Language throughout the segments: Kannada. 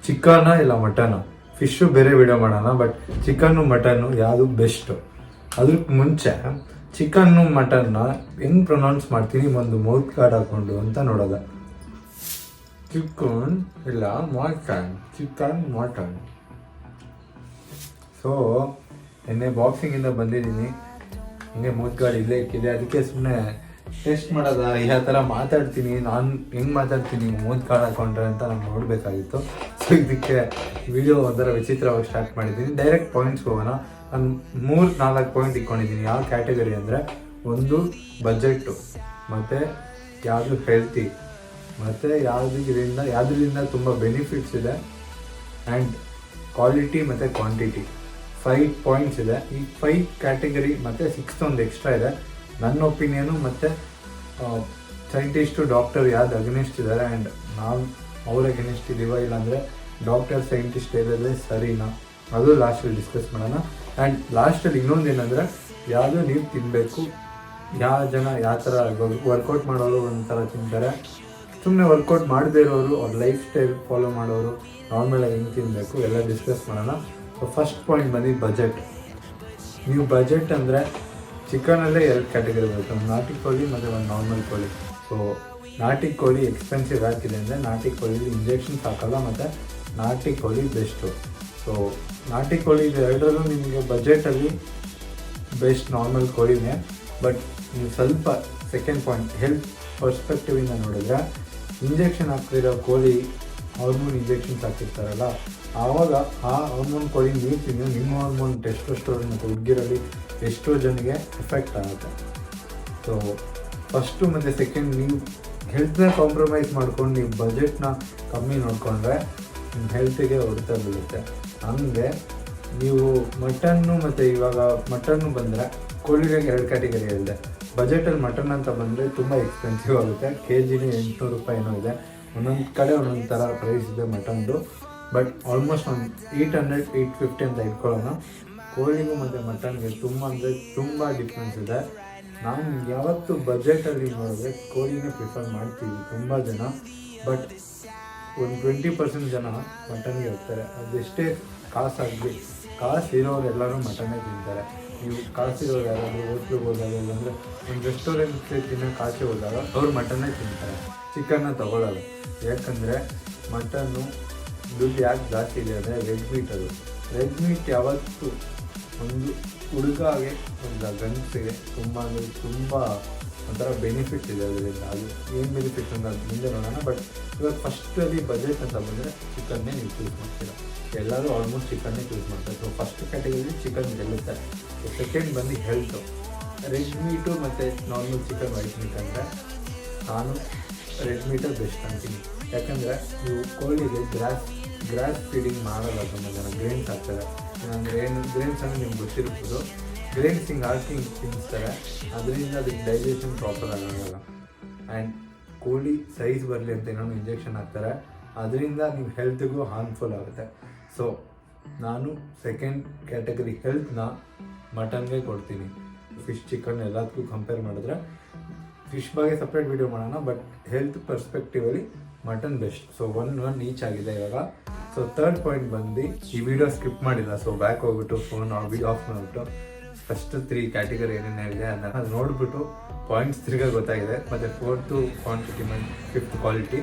ಚಿಕನ್ ಇಲ್ಲ ಮಟನ್? ಫಿಶು ಬೇರೆ ವಿಡಿಯೋ ಮಾಡೋಣ, ಬಟ್ ಚಿಕನ್ನು ಮಟನ್ನು ಯಾವುದು ಬೆಸ್ಟು? ಅದಕ್ಕೆ ಮುಂಚೆ ಚಿಕನ್ನು ಮಟನ್ನ ಹೆಂಗೆ ಪ್ರೊನೌನ್ಸ್ ಮಾಡ್ತೀನಿ ಒಂದು ಮೌತ್ ಗಾರ್ಡ್ ಹಾಕೊಂಡು ಅಂತ ನೋಡೋದ. ಚಿಕನ್ ಇಲ್ಲ ಮಟನ್, ಚಿಕನ್ ಮಟನ್. ಸೊ ನಿನ್ನೆ ಬಾಕ್ಸಿಂಗಿಂದ ಬಂದಿದ್ದೀನಿ, ಹಿಂಗೆ ಮೌತ್ ಗಾರ್ಡ್ ಇಲ್ಲೇ ಇಕ್ಕಿದೆ, ಅದಕ್ಕೆ ಸುಮ್ಮನೆ ಟೆಸ್ಟ್ ಮಾಡೋದ ಯಾವ ಥರ ಮಾತಾಡ್ತೀನಿ, ನಾನು ಹೆಂಗೆ ಮಾತಾಡ್ತೀನಿ ಮೌತ್ ಗಾರ್ಡ್ ಹಾಕೊಂಡ್ರೆ ಅಂತ ನಾನು ನೋಡಬೇಕಾಗಿತ್ತು. ಸೊ ಇದಕ್ಕೆ ವಿಡಿಯೋ ಒಂಥರ ವಿಚಿತ್ರವಾಗಿ ಸ್ಟಾರ್ಟ್ ಮಾಡಿದ್ದೀನಿ. ಡೈರೆಕ್ಟ್ ಪಾಯಿಂಟ್ಸ್ಗೆ ಹೋಗೋಣ. ನಾನು 3-4 ಪಾಯಿಂಟ್ ಇಟ್ಕೊಂಡಿದ್ದೀನಿ. ಯಾವ ಕ್ಯಾಟಗರಿ ಅಂದರೆ, ಒಂದು ಬಜೆಟ್ಟು, ಮತ್ತು ಯಾವುದು ಹೆಲ್ತಿ, ಮತ್ತು ಯಾವುದರಿಂದ ತುಂಬ ಬೆನಿಫಿಟ್ಸ್ ಇದೆ, ಆ್ಯಂಡ್ ಕ್ವಾಲಿಟಿ ಮತ್ತು ಕ್ವಾಂಟಿಟಿ. 5 ಪಾಯಿಂಟ್ಸ್ ಇದೆ. ಈ 5 ಕ್ಯಾಟಗರಿ ಮತ್ತು 6th ಒಂದು ಎಕ್ಸ್ಟ್ರಾ ಇದೆ. ನನ್ನ ಒಪಿನಿಯನು ಮತ್ತು ಸೈಂಟಿಸ್ಟು ಡಾಕ್ಟರ್ ಯಾವ್ದು ಅಗೇನಿಸ್ಟ್ ಇದ್ದಾರೆ, ಆ್ಯಂಡ್ ನಾವು ಅವ್ರ ಅಗೇನಿಸ್ಟ್ ಇದ್ದೀವ, ಇಲ್ಲಾಂದರೆ ಡಾಕ್ಟರ್ ಸೈಂಟಿಸ್ಟ್ ಹೇಳಿದ್ರೆ ಸರಿನಾ, ಅದು ಲಾಸ್ಟಲ್ಲಿ ಡಿಸ್ಕಸ್ ಮಾಡೋಣ. ಆ್ಯಂಡ್ ಲಾಸ್ಟಲ್ಲಿ ಇನ್ನೊಂದು ಏನಂದರೆ, ಯಾವುದು ನೀವು ತಿನ್ನಬೇಕು, ಯಾವ ಜನ ಯಾವ ಥರ ವರ್ಕೌಟ್ ಮಾಡೋರು ಒಂಥರ ತಿಂತಾರೆ, ಸುಮ್ಮನೆ ವರ್ಕೌಟ್ ಮಾಡದೇ ಇರೋರು, ಅವ್ರ ಲೈಫ್ ಸ್ಟೈಲ್ ಫಾಲೋ ಮಾಡೋರು ನಾರ್ಮಲಾಗಿ ಹೆಂಗೆ ತಿನ್ನಬೇಕು ಎಲ್ಲ ಡಿಸ್ಕಸ್ ಮಾಡೋಣ. ಸೊ ಫಸ್ಟ್ ಪಾಯಿಂಟ್ ಬಂದು ಬಜೆಟ್. ನೀವು ಬಜೆಟ್ ಅಂದರೆ ಚಿಕನಲ್ಲೇ 2 ಕ್ಯಾಟಗರಿ ಬರುತ್ತೆ, ಒಂದು ನಾಟಿ ಕೋಳಿ ಮತ್ತು ಒಂದು ನಾರ್ಮಲ್ ಕೋಳಿ. ಸೊ ನಾಟಿ ಕೋಳಿ ಎಕ್ಸ್ಪೆನ್ಸಿವ್ ಆಗ್ತಿದೆ ಅಂದರೆ, ನಾಟಿ ಕೋಳಿಲಿ ಇಂಜೆಕ್ಷನ್ಸ್ ಹಾಕಲ್ಲ, ಮತ್ತು ನಾಟಿ ಕೋಳಿ ಬೆಸ್ಟು. ಸೊ ನಾಟಿ ಕೋಳಿ ಎರಡರಲ್ಲೂ ನಿಮಗೆ ಬಜೆಟಲ್ಲಿ ಬೆಸ್ಟ್ ನಾರ್ಮಲ್ ಕೋಳಿನೇ. ಬಟ್ ನೀವು ಸ್ವಲ್ಪ ಸೆಕೆಂಡ್ ಪಾಯಿಂಟ್ ಹೆಲ್ತ್ ಪರ್ಸ್ಪೆಕ್ಟಿವಿಂದ ನೋಡಿದ್ರೆ, ಇಂಜೆಕ್ಷನ್ ಹಾಕ್ತಿರೋ ಕೋಳಿ ಹಾರ್ಮೋನ್ ಇಂಜೆಕ್ಷನ್ಸ್ ಹಾಕಿರ್ತಾರಲ್ಲ, ಆವಾಗ ಆ ಹಾರ್ಮೋನ್ ಕೋಳಿ ನೀವು ತಿನ್ನು, ನಿಮ್ಮ ಹಾರ್ಮೋನ್ ಟೆಸ್ಟೋಸ್ಟೆರೋನ್ ಮತ್ತು ಹುಡುಗಿರಲ್ಲಿ ಎಷ್ಟೋ ಜನಕ್ಕೆ ಎಫೆಕ್ಟ್ ಆಗುತ್ತೆ. ಸೊ ಫಸ್ಟು ಮತ್ತು ಸೆಕೆಂಡ್, ನೀವು ಹೆಲ್ತ್ನ ಕಾಂಪ್ರಮೈಸ್ ಮಾಡ್ಕೊಂಡು ನೀವು ಬಜೆಟ್ನ ಕಮ್ಮಿ ನೋಡಿಕೊಂಡ್ರೆ ನಿಮ್ಮ ಹೆಲ್ತಿಗೆ ಹೊಡೆತ ಬೀಳುತ್ತೆ. ಹಂಗೆ ನೀವು ಮಟನ್ನು ಮತ್ತು ಇವಾಗ ಮಟನ್ನು ಬಂದರೆ, ಕೋಳಿಗೆ 2 ಕ್ಯಾಟಗರಿ ಇದೆ. ಬಜೆಟಲ್ಲಿ ಮಟನ್ ಅಂತ ಬಂದರೆ ತುಂಬ ಎಕ್ಸ್ಪೆನ್ಸಿವ್ ಆಗುತ್ತೆ, ಕೆಜಿನೇ 800 ರೂಪಾಯಿ ಏನೋ ಇದೆ. ಒಂದೊಂದು ಕಡೆ ಒಂದೊಂದು ಥರ ಪ್ರೈಸ್ ಇದೆ ಮಟನ್ದು, ಬಟ್ ಆಲ್ಮೋಸ್ಟ್ ಒಂದು 800-850 ಅಂತ ಇಟ್ಕೊಳ್ಳೋಣ. ಕೋಳಿಗೂ ಮತ್ತು ಮಟನ್ಗೆ ತುಂಬ ಡಿಫ್ರೆನ್ಸ್ ಇದೆ. ನಾನು ಯಾವತ್ತು ಬಜೆಟಲ್ಲಿ ನೋಡಿದ್ರೆ ಕೋಳಿನೇ ಪ್ರಿಫರ್ ಮಾಡ್ತೀವಿ ತುಂಬ ಜನ, ಬಟ್ ಒಂದು 20% ಜನ ಮಟನ್ಗೆ ಹೋಗ್ತಾರೆ. ಅದೆಷ್ಟೇ ಕಾಸಾಗಲಿ, ಕಾಸು ಇರೋರು ಎಲ್ಲರೂ ಮಟನ್ನೇ ತಿಂತಾರೆ. ನೀವು ಕಾಸಿರೋರು ಯಾರಾದರೂ ಹೋಟ್ಲಿಗೆ ಹೋದಾಗ, ಇಲ್ಲಾಂದರೆ ಒಂದು ರೆಸ್ಟೋರೆಂಟ್ಗೆ ತಿನ್ನೋ ಕಾಸೆ ಹೋದಾಗ ಅವ್ರು ಮಟನ್ನೇ ತಿಂತಾರೆ, ಚಿಕನ್ನ ತೊಗೊಳ್ಳೋದು. ಯಾಕಂದರೆ ಮಟನ್ನು ದುಡ್ಡು ಯಾಕೆ ಜಾಸ್ತಿ ಇದೆ ಅಂದರೆ ರೆಡ್ ಮೀಟ್. ಅದು ರೆಡ್ ಮೀಟ್ ಯಾವತ್ತು ಒಂದು ಹುಡುಗಾಗೆ ಒಂದು ಗಂಡಸಿಗೆ ತುಂಬ ಅಂದರೆ ತುಂಬ ಒಂಥರ ಬೆನಿಫಿಟ್ ಇದೆ ಅದರಿಂದ. ಅದು ಏನು ಬೆನಿಫಿಟ್ ಅಂತ ಅದು ಮುಂದೆ ನೋಡೋಣ. ಬಟ್ ಇವಾಗ ಫಸ್ಟಲ್ಲಿ ಬಜೆಟ್ ಅಂತ ಬಂದರೆ ಚಿಕನ್ನೇ ನೀವು ಚೂಸ್ ಮಾಡ್ತೀರ, ಎಲ್ಲರೂ ಆಲ್ಮೋಸ್ಟ್ ಚಿಕನ್ನೇ ಚೂಸ್ ಮಾಡ್ತಾರೆ. ಸೊ ಫಸ್ಟ್ ಕ್ಯಾಟಗರಿ ಚಿಕನ್ ಗೆಲ್ಲುತ್ತೆ. ಸೊ ಸೆಕೆಂಡ್ ಬಂದು ಹೆಲ್ತು. ರೆಡ್ ಮೀಟು ಮತ್ತು ನಾರ್ಮಲ್ ಚಿಕನ್, ವೈಟ್ ಮೀಟ್ ಅಂದರೆ ನಾನು ರೆಡ್ ಮೀಟಲ್ಲಿ ಬೆಸ್ಟ್ ಅಂತೀನಿ. ಯಾಕಂದರೆ ನೀವು ಕೋಳಿಗೆ ಗ್ರಾಸ್ ಫೀಡಿಂಗ್ ಮಾಡಲ್ಲ ತುಂಬ ಜನ, ಗ್ರೇನ್ಸ್ ಹಾಕ್ತಾರೆ. ಅಂದರೆ ಏನು ಗ್ರೇನ್ಸ್ ಅಂದರೆ ನಿಮ್ಗೆ ಗೊತ್ತಿರ್ಬೋದು, ಗ್ರೇನ್ಸ್ ಹಿಂಗೆ ಹಾಕಿ ತಿನ್ನಿಸ್ತಾರೆ, ಅದರಿಂದ ಅದಕ್ಕೆ ಡೈಜೆಷನ್ ಪ್ರಾಪರ್ ಆಗೋಲ್ಲ. ಆ್ಯಂಡ್ ಕೋಳಿ ಸೈಜ್ ಬರಲಿ ಅಂತ ಏನೋ ಇಂಜೆಕ್ಷನ್ ಹಾಕ್ತಾರೆ, ಅದರಿಂದ ನಿಮ್ಮ ಹೆಲ್ತ್ಗೂ ಹಾರ್ಮ್ಫುಲ್ ಆಗುತ್ತೆ. ಸೊ ನಾನು ಸೆಕೆಂಡ್ ಕ್ಯಾಟಗರಿ ಹೆಲ್ತ್ನ ಮಟನ್ಗೆ ಕೊಡ್ತೀನಿ. ಫಿಶ್ ಚಿಕನ್ ಎಲ್ಲದಕ್ಕೂ ಕಂಪೇರ್ ಮಾಡಿದ್ರೆ, ಫಿಶ್ ಬಗ್ಗೆ ಸಪ್ರೇಟ್ ವೀಡಿಯೋ ಮಾಡೋಣ, but health perspectively mutton best. So 1-1 each ಆಗಿದೆ ಇವಾಗ. ಸೊ ಥರ್ಡ್ ಪಾಯಿಂಟ್ ಬಂದು, ಈ ವಿಡಿಯೋ ಸ್ಕಿಪ್ ಮಾಡಿಲ್ಲ, ಸೊ ಬ್ಯಾಕ್ ಹೋಗ್ಬಿಟ್ಟು ಫೋನ್ ವಿಡಿಯೋ ಆಫ್ ಮಾಡಿಬಿಟ್ಟು ಫಸ್ಟ್ 3 ಕ್ಯಾಟಗರಿ ಏನೇನಿದೆ ಅದನ್ನು ನೋಡಿಬಿಟ್ಟು ಪಾಯಿಂಟ್ಸ್ ತಿರ್ಗಾ ಗೊತ್ತಾಗಿದೆ. ಮತ್ತು 4th ಕ್ವಾಂಟಿಟಿ ಮತ್ತು 5th quality.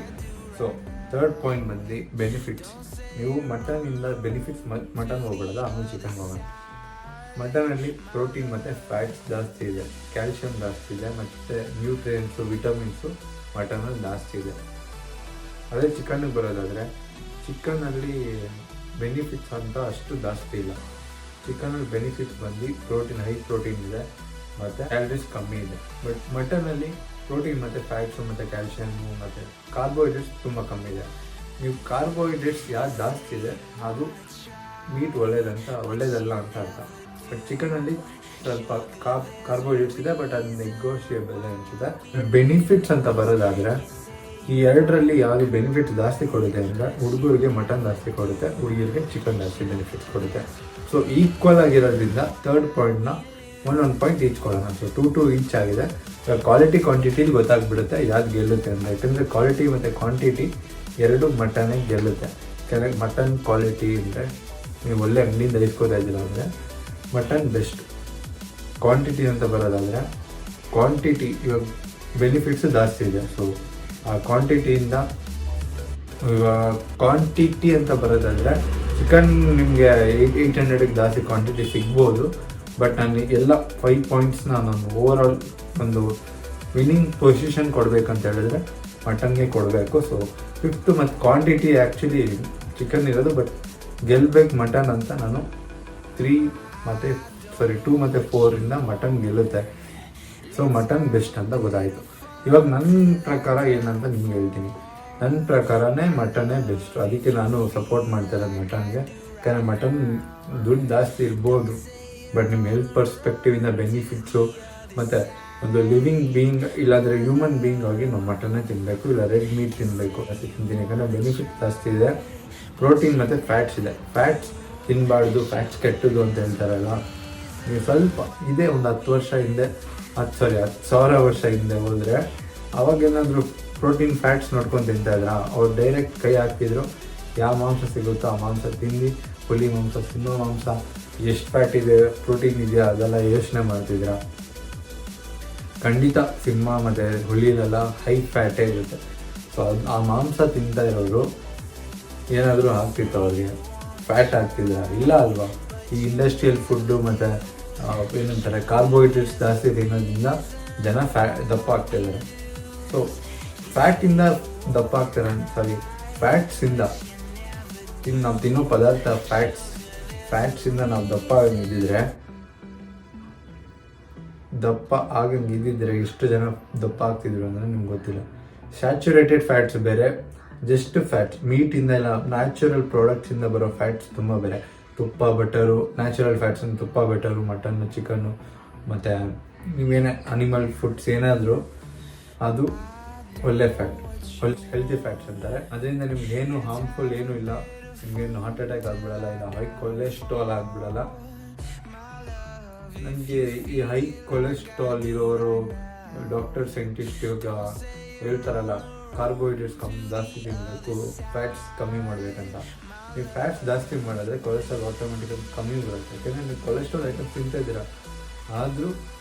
So third point ಬಂದು ಬೆನಿಫಿಟ್ಸ್. ನೀವು ಮಟನಿಂದ ಬೆನಿಫಿಟ್ಸ್ ಮಟನ್ ಹೋಗ್ಬಿಡೋದ, ಆಮೇಲೆ ಚಿಕನ್ ಹೋಗೋಣ. ಮಟನಲ್ಲಿ ಪ್ರೋಟೀನ್ ಮತ್ತು ಫ್ಯಾಟ್ಸ್ ಜಾಸ್ತಿ ಇದೆ, ಕ್ಯಾಲ್ಶಿಯಂ ಜಾಸ್ತಿ ಇದೆ, ಮತ್ತು ನ್ಯೂಟ್ರಿಯೆಂಟ್ಸು ವಿಟಮಿನ್ಸು ಮಟನಲ್ಲಿ ಜಾಸ್ತಿ ಇದೆ. ಅದೇ ಚಿಕನ್ನಿಗೆ ಬರೋದಾದರೆ, ಚಿಕನ್ನಲ್ಲಿ ಬೆನಿಫಿಟ್ಸ್ ಅಂತ ಅಷ್ಟು ಜಾಸ್ತಿ ಇಲ್ಲ. ಚಿಕನಲ್ಲಿ ಬೆನಿಫಿಟ್ಸ್ ಬಂದು ಪ್ರೋಟೀನ್, ಹೈ ಪ್ರೋಟೀನ್ ಇದೆ, ಮತ್ತು ಕ್ಯಾಲರೀಸ್ ಕಮ್ಮಿ ಇದೆ. ಬಟ್ ಮಟನಲ್ಲಿ ಪ್ರೋಟೀನ್ ಮತ್ತು ಫ್ಯಾಟ್ಸು ಮತ್ತು ಕ್ಯಾಲ್ಶಿಯಮ್ಮು ಮತ್ತು ಕಾರ್ಬೋಹೈಡ್ರೇಟ್ಸ್ ತುಂಬ ಕಮ್ಮಿ ಇದೆ. ನೀವು ಕಾರ್ಬೋಹೈಡ್ರೇಟ್ಸ್ ಯಾವ್ದು ಜಾಸ್ತಿ ಇದೆ ಅದು ಮೀಟ್ ಒಳ್ಳೇದಲ್ಲ ಅಂತ ಅರ್ಥ. ಬಟ್ ಚಿಕನಲ್ಲಿ ಸ್ವಲ್ಪ ಕಾರ್ಬೋಹೈಡ್ರೇಟ್ಸ್ ಇದೆ, ಬಟ್ ಅದು ನೆಗೋಷಿಯಬಲ್ ಅನಿಸುತ್ತೆ. ಬೆನಿಫಿಟ್ಸ್ ಅಂತ ಬರೋದಾದರೆ, ಈ ಎರಡರಲ್ಲಿ ಯಾವುದು ಬೆನಿಫಿಟ್ ಜಾಸ್ತಿ ಕೊಡುತ್ತೆ ಅಂದರೆ, ಹುಡುಗರಿಗೆ ಮಟನ್ ಜಾಸ್ತಿ ಕೊಡುತ್ತೆ, ಹುಡುಗಿರಿಗೆ ಚಿಕನ್ ಜಾಸ್ತಿ ಬೆನಿಫಿಟ್ಸ್ ಕೊಡುತ್ತೆ. ಸೊ ಈಕ್ವಲ್ ಆಗಿರೋದ್ರಿಂದ ಥರ್ಡ್ ಪಾಯಿಂಟ್ನ 1 ಪಾಯಿಂಟ್ ಈಚ್ ಕೊಡೋಣ. ಸೊ 2 ಈಚ್ ಆಗಿದೆ. ಕ್ವಾಲಿಟಿ ಕ್ವಾಂಟಿಟಿಲಿ ಗೊತ್ತಾಗ್ಬಿಡುತ್ತೆ ಯಾವ್ದು ಗೆಲ್ಲುತ್ತೆ ಅಂತ. ಯಾಕಂದರೆ ಕ್ವಾಲಿಟಿ ಮತ್ತು ಕ್ವಾಂಟಿಟಿ ಎರಡು ಮಟನೇ ಗೆಲ್ಲುತ್ತೆ. ಕೆಲವು ಮಟನ್ ಕ್ವಾಲಿಟಿ ಅಂದರೆ ನೀವು ಒಳ್ಳೆ ಅಂಗಡಿಯಿಂದ ಇಸ್ಕೋತಾ ಇದ್ದೀರ ಅಂದರೆ ಮಟನ್ ಬೆಸ್ಟ್. ಕ್ವಾಂಟಿಟಿ ಅಂತ ಬರೋದಾದರೆ ಕ್ವಾಂಟಿಟಿ ಇವಾಗ ಬೆನಿಫಿಟ್ಸು ಜಾಸ್ತಿ ಇದೆ. ಸೊ ಆ ಕ್ವಾಂಟಿಟಿಯಿಂದ ಇವಾಗ ಕ್ವಾಂಟಿಟಿ ಅಂತ ಬರೋದಾದರೆ ಚಿಕನ್ ನಿಮಗೆ 800ಗೆ ಜಾಸ್ತಿ ಕ್ವಾಂಟಿಟಿ ಸಿಗ್ಬೋದು. ಬಟ್ ನಾನು ಎಲ್ಲ 5 ಪಾಯಿಂಟ್ಸ್ನ ನಾನು ಓವರ್ ಆಲ್ ಒಂದು ವಿನ್ನಿಂಗ್ ಪೊಸಿಷನ್ ಕೊಡಬೇಕಂತ ಹೇಳಿದ್ರೆ ಮಟನ್ಗೆ ಕೊಡಬೇಕು. ಸೊ 5th ಮತ್ತು ಕ್ವಾಂಟಿಟಿ ಆ್ಯಕ್ಚುಲಿ ಚಿಕನ್ ಇರೋದು, ಬಟ್ ಗೆಲ್ಬೇಕು ಮಟನ್ ಅಂತ ನಾನು 2 ಮತ್ತು 4 ಮಟನ್ ಗೆಲ್ಲುತ್ತೆ. ಸೊ ಮಟನ್ ಬೆಸ್ಟ್ ಅಂತ ಗೊತ್ತಾಯಿತು. ಇವಾಗ ನನ್ನ ಪ್ರಕಾರ ಏನಂತ ನಿಮ್ಗೆ ಹೇಳ್ತೀನಿ. ನನ್ನ ಪ್ರಕಾರನೇ ಮಟನ್ನೇ ಬೆಸ್ಟ್. ಅದಕ್ಕೆ ನಾನು ಸಪೋರ್ಟ್ ಮಾಡ್ತಾ ಇರೋದು ಮಟನ್ಗೆ. ಯಾಕಂದರೆ ಮಟನ್ ದುಡ್ಡು ಜಾಸ್ತಿ ಇರ್ಬೋದು, ಬಟ್ ನಿಮ್ಮ ಹೆಲ್ತ್ ಪರ್ಸ್ಪೆಕ್ಟಿವಿಂದ ಬೆನಿಫಿಟ್ಸು ಮತ್ತು ಒಂದು ಲಿವಿಂಗ್ ಬೀಯಿಂಗ್ ಇಲ್ಲಾಂದರೆ ಹ್ಯೂಮನ್ ಬೀಯಿಂಗ್ ಆಗಿ ನಾವು ಮಟನ್ನೇ ತಿನ್ನಬೇಕು, ಇಲ್ಲ ರೆಡ್ ಮೀಟ್ ತಿನ್ನಬೇಕು ಅಷ್ಟೇ ತಿಂತೀನಿ. ಯಾಕಂದರೆ ಬೆನಿಫಿಟ್ ಜಾಸ್ತಿ ಇದೆ, ಪ್ರೋಟೀನ್ ಮತ್ತು ಫ್ಯಾಟ್ಸ್ ಇದೆ. ಫ್ಯಾಟ್ಸ್ ತಿನ್ನಬಾರ್ದು, ಫ್ಯಾಟ್ಸ್ ಕೆಟ್ಟದು ಅಂತ ಹೇಳ್ತಾರಲ್ಲ. ನೀವು ಸ್ವಲ್ಪ ಇದೇ ಒಂದು 10 ವರ್ಷ ಹಿಂದೆ 10,000 ವರ್ಷ ಹಿಂದೆ ಹೋದರೆ ಅವಾಗೇನಾದರೂ ಪ್ರೋಟೀನ್ ಫ್ಯಾಟ್ಸ್ ನೋಡ್ಕೊಂಡು ತಿಂತಾಯಿದ್ರ? ಅವ್ರು ಡೈರೆಕ್ಟ್ ಕೈ ಹಾಕ್ತಿದ್ರು, ಯಾವ ಮಾಂಸ ಸಿಗುತ್ತೋ ಆ ಮಾಂಸ ತಿಂದು, ಹುಲಿ ಮಾಂಸ, ಸಿಂಹ ಮಾಂಸ, ಎಷ್ಟು ಫ್ಯಾಟ್ ಇದೆ, ಪ್ರೋಟೀನ್ ಇದೆಯಾ ಅದೆಲ್ಲ ಯೋಚನೆ ಮಾಡ್ತಿದ್ರ? ಖಂಡಿತ ಸಿಂಹ ಮತ್ತು ಹುಲಿಲೆಲ್ಲ ಹೈ ಫ್ಯಾಟೇ ಇರುತ್ತೆ. ಸೊ ಆ ಮಾಂಸ ತಿಂತಾ ಇರೋರು ಏನಾದರೂ ಆಗ್ತಿತ್ತು ಅವ್ರಿಗೆ, ಫ್ಯಾಟ್ ಆಗ್ತಿದ್ರ? ಇಲ್ಲ ಅಲ್ವಾ? ಈ ಇಂಡಸ್ಟ್ರಿಯಲ್ ಫುಡ್ಡು ಮತ್ತು ಏನಂತಾರೆ ಕಾರ್ಬೋಹೈಡ್ರೇಟ್ಸ್ ಜಾಸ್ತಿ ತಿನ್ನೋದ್ರಿಂದ ಜನ ದಪ್ಪ ಆಗ್ತಿದ್ದಾರೆ. ಸೊ ಫ್ಯಾಟಿಂದ ದಪ್ಪ ಆಗ್ತಾರೆ, ಫ್ಯಾಟ್ಸಿಂದ ನಾವು ತಿನ್ನೋ ಪದಾರ್ಥ ಫ್ಯಾಟ್ಸಿಂದ ನಾವು ದಪ್ಪ ಆಗಂಗಿದ್ದಿದ್ರೆ ಎಷ್ಟು ಜನ ದಪ್ಪ ಆಗ್ತಿದ್ರು ಅಂದರೆ ನಿಮ್ಗೆ ಗೊತ್ತಿಲ್ಲ. ಸ್ಯಾಚುರೇಟೆಡ್ ಫ್ಯಾಟ್ಸ್ ಬೇರೆ, ಜಸ್ಟ್ ಫ್ಯಾಟ್ಸ್ ಮೀಟಿಂದ ಎಲ್ಲ ನ್ಯಾಚುರಲ್ ಪ್ರಾಡಕ್ಟ್ಸಿಂದ ಬರೋ ಫ್ಯಾಟ್ಸ್ ತುಂಬ ಬೇರೆ. ತುಪ್ಪ, ಬಟರು, ನ್ಯಾಚುರಲ್ ಫ್ಯಾಟ್ಸ್ ಅಂದರೆ ತುಪ್ಪ, ಬಟರು, ಮಟನ್ನು, ಚಿಕನ್ನು ಮತ್ತು ನೀವೇನೇ ಅನಿಮಲ್ ಫುಡ್ಸ್ ಏನಾದರೂ ಅದು ಒಳ್ಳೆ ಫ್ಯಾಟ್, ಹೆಲ್ತಿ ಫ್ಯಾಟ್ಸ್ ಅಂತಾರೆ. ಅದರಿಂದ ನಿಮ್ಗೆ ಏನು ಹಾರ್ಮ್ಫುಲ್ ಏನೂ ಇಲ್ಲ. ನಿಮಗೇನು ಹಾರ್ಟ್ ಅಟ್ಯಾಕ್ ಆಗಿಬಿಡಲ್ಲ, ಇಲ್ಲ ಹೈ ಕೊಲೆಸ್ಟ್ರಾಲ್ ಆಗಿಬಿಡಲ್ಲ. ನನಗೆ ಈ ಹೈ ಕೊಲೆಸ್ಟ್ರಾಲ್ ಇರೋರು ಡಾಕ್ಟರ್ ಸೈಂಟಿಸ್ಟ್ ಇವಾಗ ಹೇಳ್ತಾರಲ್ಲ, ಕಾರ್ಬೋಹೈಡ್ರೇಟ್ಸ್ ಜಾಸ್ತಿ ತಿನ್ನಬೇಕು, ಫ್ಯಾಟ್ಸ್ ಕಮ್ಮಿ ಮಾಡಬೇಕಂತ. ನೀವು ಫ್ಯಾಟ್ಸ್ ಜಾಸ್ತಿ ಮಾಡಿದ್ರೆ ಕೊಲೆಸ್ಟ್ರಾಲ್ ಆಟೋಮೆಟಿಕಾಗಿ ಕಮ್ಮಿ ಬರುತ್ತೆ. ಯಾಕೆಂದರೆ ನೀವು ಕೊಲೆಸ್ಟ್ರಾಲ್ ಐಟಮ್ ತಿಂತಾ ಇದ್ದೀರಾ. ಆದರೂ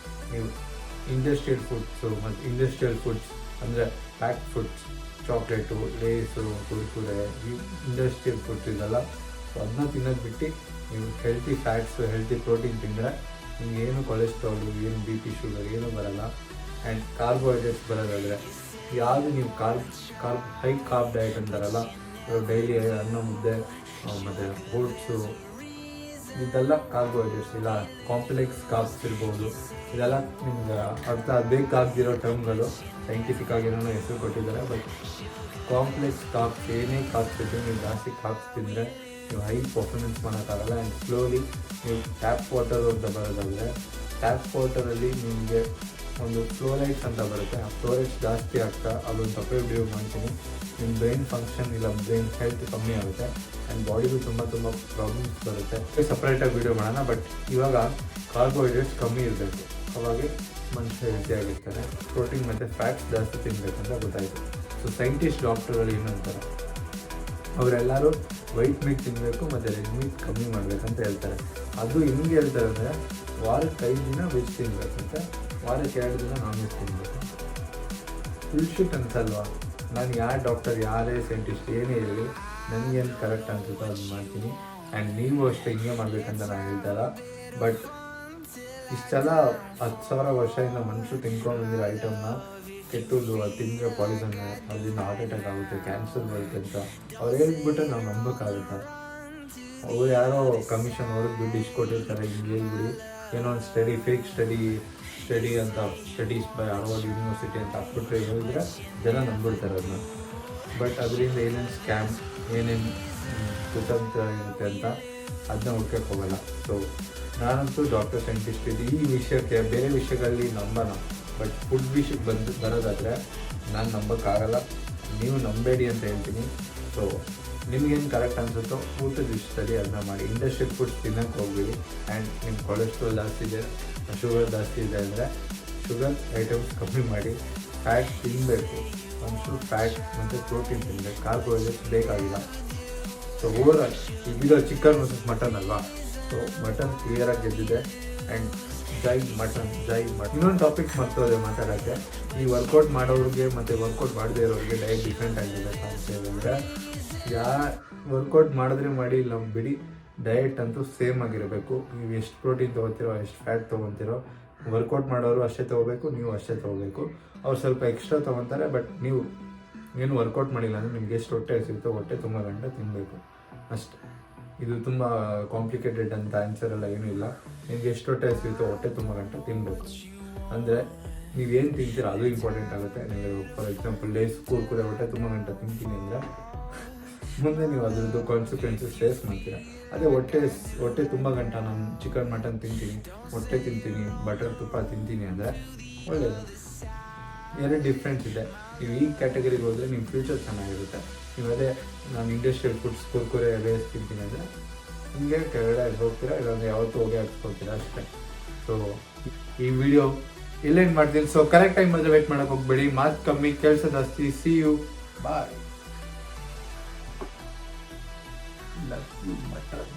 ನೀವು ಇಂಡಸ್ಟ್ರಿಯಲ್ ಫುಡ್ಸ್ ಅಂದರೆ ಪ್ಯಾಕ್ಡ್ ಫುಡ್ಸ್, ಚಾಕ್ಲೇಟು, ಲೇಸು, ಕುರ್ಕುರೆ, ಈ ಇಂಡಸ್ಟ್ರಿಯಲ್ ಫುಡ್ಸ್ ಇದೆಲ್ಲ. ಸೊ ಅದನ್ನ ತಿನ್ನೋದು ಬಿಟ್ಟು ನೀವು ಹೆಲ್ತಿ ಫ್ಯಾಟ್ಸು, ಹೆಲ್ತಿ ಪ್ರೋಟೀನ್ ತಿಂದರೆ ನಿಮಗೇನು ಕೊಲೆಸ್ಟ್ರಾಲು, ಏನು BP, ಶುಗರ್ ಏನೂ ಬರೋಲ್ಲ. ಆ್ಯಂಡ್ ಕಾರ್ಬೋಹೈಡ್ರೇಟ್ಸ್ ಬರೋದಾದರೆ ಯಾವುದು ನೀವು ಹೈ ಕಾರ್ಬ್ ಡಯಟ್ ಅಂತಾರಲ್ಲ, ಡೈಲಿ ಅನ್ನ, ಮುದ್ದೆ ಮತ್ತು ಓಟ್ಸು, ಇದೆಲ್ಲ ಕಾರ್ಬೋಹೈಡ್ರೇಟ್ಸ್. ಇಲ್ಲ ಕಾಂಪ್ಲೆಕ್ಸ್ ಕಾರ್ಬ್ಸ್ ಇರ್ಬೋದು. ಇದೆಲ್ಲ ನಿಮ್ಗೆ ಅರ್ಥ ಬೇಕಾಗಿರೋ ಟರ್ಮ್ಗಳು, ಸೈಂಟಿಫಿಕ್ ಆಗಿರೋ ಹೆಸರು ಕೊಟ್ಟಿದ್ದಾರೆ. ಬಟ್ ಕಾಂಪ್ಲೆಕ್ಸ್ ಕಾರ್ಬ್ಸ್, ಏನೇ ಕಾರ್ಬ್ಸ್ ಇದ್ದರೆ ನೀವು ಜಾಸ್ತಿ ಕಾರ್ಬ್ಸ್ ತಿಂದರೆ ನೀವು ಹೈ ಪರ್ಫಾರ್ಮೆನ್ಸ್ ಮಾಡೋಕ್ಕಾಗಲ್ಲ. ಆ್ಯಂಡ್ ಸ್ಲೋಲಿ ನೀವು ಟ್ಯಾಪ್ ವಾಟರ್ ಅಂತ ಬರೋದಾದರೆ, ಟ್ಯಾಪ್ ವಾಟರಲ್ಲಿ ನಿಮಗೆ ಒಂದು ಫ್ಲೋರೈಡ್ಸ್ ಅಂತ ಬರುತ್ತೆ. ಆ ಫ್ಲೋರೈಡ್ಸ್ ಜಾಸ್ತಿ ಆಗ್ತಾ ಅದೊಂದು ಸಪ್ರೇಟ್ ವಿಡಿಯೋ ಮಾಡ್ತೀನಿ. ನಿಮ್ಮ ಬ್ರೈನ್ ಫಂಕ್ಷನ್ ಇಲ್ಲ ಬ್ರೈನ್ ಹೆಲ್ತ್ ಕಮ್ಮಿ ಆಗುತ್ತೆ ಆ್ಯಂಡ್ ಬಾಡಿಗೂ ತುಂಬ ಪ್ರಾಬ್ಲಮ್ಸ್ ಬರುತ್ತೆ. ಸಪ್ರೇಟಾಗಿ ವಿಡಿಯೋ ಮಾಡೋಣ. ಬಟ್ ಇವಾಗ ಕಾರ್ಬೋಹೈಡ್ರೇಟ್ಸ್ ಕಮ್ಮಿ ಇರಬೇಕು, ಅವಾಗೆ ಮನುಷ್ಯ ಹೆಲ್ತಿ ಆಗಿರ್ತಾರೆ. ಪ್ರೋಟೀನ್ ಮತ್ತು ಫ್ಯಾಟ್ಸ್ ಜಾಸ್ತಿ ತಿನ್ನಬೇಕಂತ ಗೊತ್ತಾಯಿತು. ಸೊ ಸೈಂಟಿಸ್ಟ್ ಡಾಕ್ಟರಲ್ಲಿ ಏನಂತಾರೆ, ಅವರೆಲ್ಲರೂ ವೈಟ್ ಮೀಟ್ ತಿನ್ನಬೇಕು ಮತ್ತು ರೆಡ್ ಮೀಟ್ ಕಮ್ಮಿ ಮಾಡಬೇಕಂತ ಹೇಳ್ತಾರೆ. ಅದು ಹೆಂಗೆ ಹೇಳ್ತಾರೆ ಅಂದರೆ, ವಾರಕ್ಕೆ 5 ದಿನ ವೆಜ್ ತಿನ್ನಬೇಕಂತೆ, ವಾರಕ್ಕೆ 2 ದಿನ ನಾನ್ ವೆಜ್ ತಿನ್ನಬೇಕು. ಫುಲ್ಶಿಟ್ ಅನ್ಸಲ್ವಾ? ನಾನು ಯಾರು ಡಾಕ್ಟರ್, ಯಾರೇ ಸೈಂಟಿಸ್ಟ್ ಏನೇ ಇರಲಿ, ನನಗೇನು ಕರೆಕ್ಟ್ ಅನ್ಸುತ್ತೋ ಅದು ಮಾಡ್ತೀನಿ. ಆ್ಯಂಡ್ ನೀವು ಅಷ್ಟೇ ಹಿಂಗೆ ಮಾಡಬೇಕಂತ ನಾನು ಹೇಳ್ತಾರ. ಬಟ್ ಇಷ್ಟೆಲ್ಲ 10,000 ವರ್ಷದಿಂದ ಮನುಷ್ಯರು ತಿನ್ಕೊಂಡು ಬಂದಿರೋ ಐಟಮ್ನ ಕೆಟ್ಟದ್ದು, ಅದು ತಿಂದರೆ ಪಾಯ್ಸನ್, ಅದರಿಂದ ಹಾರ್ಟ್ ಅಟ್ಯಾಕ್ ಆಗುತ್ತೆ, ಕ್ಯಾನ್ಸರ್ ಬರುತ್ತೆ ಅಂತ ಅವ್ರು ಹೇಳ್ಬಿಟ್ರೆ ನಾವು ನಂಬೋಕ್ಕಾಗುತ್ತೆ. ಅವ್ರು ಯಾರೋ ಕಮಿಷನ್ ಅವ್ರಿಗೆ ದುಡ್ಡು ಇಸ್ಕೊಟ್ಟಿರ್ತಾರೆ, ಹಿಂಗೆ ಹೇಳ್ಬಿಡಿ ಏನೋ ಒಂದು ಫೇಕ್ ಸ್ಟಡಿ ಅಂತ, ಸ್ಟಡೀಸ್ ಬೈ ಹಾರ್ವರ್ಡ್ ಯೂನಿವರ್ಸಿಟಿ ಅಂತ ಹಾಕ್ಬಿಟ್ರೆ ಹೇಳಿದ್ರೆ ಜನ ನಂಬಿಡ್ತಾರೆ ಅದನ್ನ. ಬಟ್ ಅದರಿಂದ ಏನೇನು ಸ್ಕ್ಯಾಮ್, ಏನೇನು ಕುತಂತ್ರ ಇರುತ್ತೆ ಅಂತ ಅದನ್ನ ಹುಡ್ಕಕ್ಕೆ ಹೋಗಲ್ಲ. ಸೊ ನಾನಂತೂ ಡಾಕ್ಟರ್ ಸೈಂಟಿಸ್ಟ್ ಈ ವಿಷಯಕ್ಕೆ, ಬೇರೆ ವಿಷಯಗಳಲ್ಲಿ ನಂಬೋಣ, ಬಟ್ ಫುಡ್ ವಿಷಯಕ್ಕೆ ಬರೋದಾದರೆ ನಾನು ನಂಬೋಕ್ಕಾಗಲ್ಲ. ನೀವು ನಂಬೇಡಿ ಅಂತ ಹೇಳ್ತೀನಿ. ಸೊ ನಿಮಗೇನು ಕರೆಕ್ಟ್ ಅನಿಸುತ್ತೋ ಊಟದ ವಿಷಯದಲ್ಲಿ ಅದನ್ನ ಮಾಡಿ. ಇಂಡಸ್ಟ್ರಿಯಲ್ ಫುಡ್ಸ್ ತಿನ್ನೋಕ್ಕೆ ಹೋಗ್ಬೇಡಿ. ಆ್ಯಂಡ್ ನಿಮ್ಮ ಕೊಲೆಸ್ಟ್ರಾಲ್ ಜಾಸ್ತಿ ಇದೆ, ಶುಗರ್ ಜಾಸ್ತಿ ಇದೆ ಅಂದರೆ ಶುಗರ್ ಐಟಮ್ಸ್ ಕಮ್ಮಿ ಮಾಡಿ. ಫ್ಯಾಟ್ ತಿನ್ನಬೇಕು, ಒಂಚೂರು ಫ್ಯಾಟ್ ಮತ್ತು ಪ್ರೋಟೀನ್ ತಿನ್ನಬೇಕು, ಕಾರ್ಬೋಹೈಡ್ರೇಟ್ಸ್ ಬೇಕಾಗಿಲ್ಲ. ಸೊ ಓವರಾಲ್ ಇದು ಚಿಕನ್ ವರ್ಸಸ್ ಮಟನ್ ಅಲ್ವಾ, ಸೊ ಮಟನ್ ಕ್ಲಿಯರಾಗಿ ಗೆದ್ದಿದೆ. And Jai mutton. ಇನ್ನೊಂದು ಟಾಪಿಕ್ ಮರ್ತೋದೆ ಮಾತಾಡೋಕ್ಕೆ. ಈ ವರ್ಕೌಟ್ ಮಾಡೋರಿಗೆ ಮತ್ತು ವರ್ಕೌಟ್ ಮಾಡದೇ ಇರೋರಿಗೆ ಡಯಟ್ ಡಿಫ್ರೆಂಟ್ ಆಗಿರಬೇಕು ಅಂತ ಹೇಳಿದ್ರೆ, ವರ್ಕೌಟ್ ಮಾಡಿದ್ರೆ ಮಾಡಿ ಇಲ್ಲ ಬಿಡಿ, ಡಯಟ್ ಅಂತೂ ಸೇಮ್ ಆಗಿರಬೇಕು. ನೀವು ಎಷ್ಟು ಪ್ರೋಟೀನ್ ತೊಗೊತೀರೋ, ಎಷ್ಟು ಫ್ಯಾಟ್ ತೊಗೊತೀರೋ, ವರ್ಕೌಟ್ ಮಾಡೋರು ಅಷ್ಟೇ ತೊಗೋಬೇಕು, ನೀವು ಅಷ್ಟೇ ತೊಗೋಬೇಕು. ಅವ್ರು ಸ್ವಲ್ಪ ಎಕ್ಸ್ಟ್ರಾ ತೊಗೊತಾರೆ, ಬಟ್ ನೀವು ಏನು ವರ್ಕೌಟ್ ಮಾಡಿಲ್ಲ ಅಂದರೆ ನಿಮ್ಗೆ ಎಷ್ಟು ಹೊಟ್ಟೆ ಹಸಿರುತ್ತೋ ಹೊಟ್ಟೆ ತುಂಬ ಗಂಟೆ ತಿನ್ನಬೇಕು ಅಷ್ಟೇ. ಇದು ತುಂಬ ಕಾಂಪ್ಲಿಕೇಟೆಡ್ ಅಂತ ಆನ್ಸರ್ ಎಲ್ಲ ಏನೂ ಇಲ್ಲ. ನಿಮ್ಗೆ ಎಷ್ಟು ಹೊಟ್ಟೆ ಹಸಿರುತ್ತೋ ಹೊಟ್ಟೆ ತುಂಬ ಗಂಟೆ ತಿನ್ನಬೇಕು. ಅಂದರೆ ನೀವೇನು ತಿಂತೀರ ಅದು ಇಂಪಾರ್ಟೆಂಟ್ ಆಗುತ್ತೆ. ನೀವು ಫಾರ್ ಎಕ್ಸಾಂಪಲ್ ಲೇಸ್ ಕುರ್ಕುರೆ ಹೊಟ್ಟೆ ತುಂಬ ಗಂಟೆ ತಿಂತೀನಿ ಅಂದರೆ ಮುಂದೆ ನೀವು ಅದರದ್ದು ಕಾನ್ಸಿಕ್ವೆನ್ಸಸ್ ಫೇಸ್ ಮಾಡ್ತೀರ. ಅದೇ ಹೊಟ್ಟೆ ತುಂಬ ಗಂಟೆ ನಾನು ಚಿಕನ್ ಮಟನ್ ತಿಂತೀನಿ, ಮೊಟ್ಟೆ ತಿಂತೀನಿ, ಬಟರ್ ತುಪ್ಪ ತಿಂತೀನಿ ಅಂದರೆ ಒಳ್ಳೆಯದು. ಎರಡು ಡಿಫ್ರೆನ್ಸ್ ಇದೆ. ನೀವು ಈ ಕ್ಯಾಟಗರಿಗೆ ಹೋದರೆ ನಿಮ್ಮ ಫ್ಯೂಚರ್ ಚೆನ್ನಾಗಿರುತ್ತೆ. ನೀವು ಅದೇ ನಾನು ಇಂಡಸ್ಟ್ರಿಯಲ್ ಫುಡ್ಸ್ ಕುರ್ಕುರೆ ಲೇಸ್ ತಿಂತೀನಿ ಅಂದರೆ ಹಿಂಗೆ ಕೆಳಗಡೆ ಹೋಗ್ತೀರಾ, ಇಲ್ಲಾಂದರೆ ಯಾವತ್ತೂ ಹೋಗಿ ಹಾಕ್ಸ್ಕೊಳ್ತೀರಾ ಅಷ್ಟೇ. ಸೊ ಈ ವಿಡಿಯೋ ಇಲ್ಲೇನು ಮಾಡ್ತೀನಿ. ಸೊ ಕರೆಕ್ಟ್ ಟೈಮ್ ಬಂದರೆ ವೇಟ್ ಮಾಡೋಕೆ ಹೋಗ್ಬೇಡಿ. ಮಾತು ಕಮ್ಮಿ, ಕೆಲಸ ಜಾಸ್ತಿ. See you, bye. Love you, mutton.